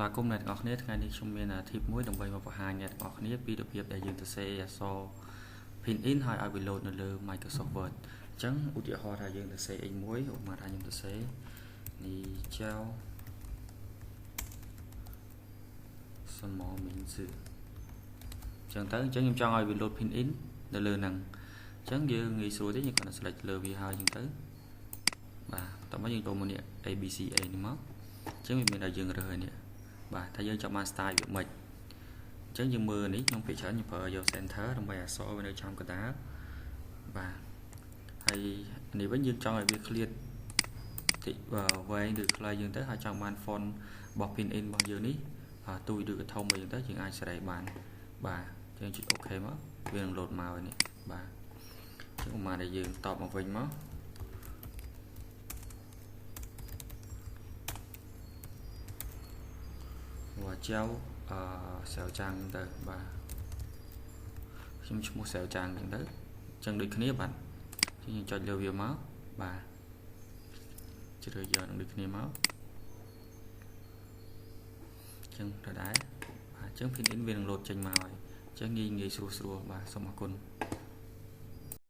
ស្វាគមន៍អ្នកទាំងអស់គ្នាថ្ងៃនេះខ្ញុំមានអាធីបមួយដើម្បីមកបង្ហាញអ្នកទាំងអស់គ្នាពីរបៀបដែលយើងទៅសេអក្សរ pin in ហើយឲ្យវាលោតនៅលើ Microsoft Word អញ្ចឹងឧទាហរណ៍ថាយើងទៅសេ x1 ឧបមាថាខ្ញុំទៅសេនេះចៅសំណមីនសឺអញ្ចឹងខ្ញុំចង់ឲ្យវាលោត pin in នៅលើហ្នឹងអញ្ចឹងយើងងាយស្រួលទេយើងគ្រាន់តែ select លើវាហើយអញ្ចឹងទៅបាទតោះមកយើងចូលមកនេះ ABCA នេះមកអញ្ចឹងវាមានឲ្យយើងរើសហើយនេះបាទថាយើងចង់បាន style វាមិនអញ្ចឹងយើងមើលនេះខ្ញុំភាគច្រើនខ្ញុំប្រើយក center ដើម្បីអក្សរវានៅចំកណ្ដាលបាទហើយនេះវិញយើងចង់ឲ្យវាឃ្លាតតិចវែងឬខ្លីយើងទៅហើយចង់បាន font របស់ pin in របស់យើងនេះទូចឬក៏ធំអីចឹងទៅយើងអាចសេរីបានបាទយើងចុច OK មកវានឹងលោតមកហើយនេះបាទអញ្ចឹងមកដែលយើងតបមកវិញមកចៅសាវចាងទៅបាទខ្ញុំឈ្មោះសាវចាងចឹងទៅអញ្ចឹងដូចគ្នាបាទយើងចុចលើវាមកបាទជ្រើសយកនឹងដូចគ្នាមកអញ្ចឹងដដែលបាទអញ្ចឹង pin in វានឹងលោតចេញមកហើយអញ្ចឹងងាយស្រួលបាទសូមអរគុណ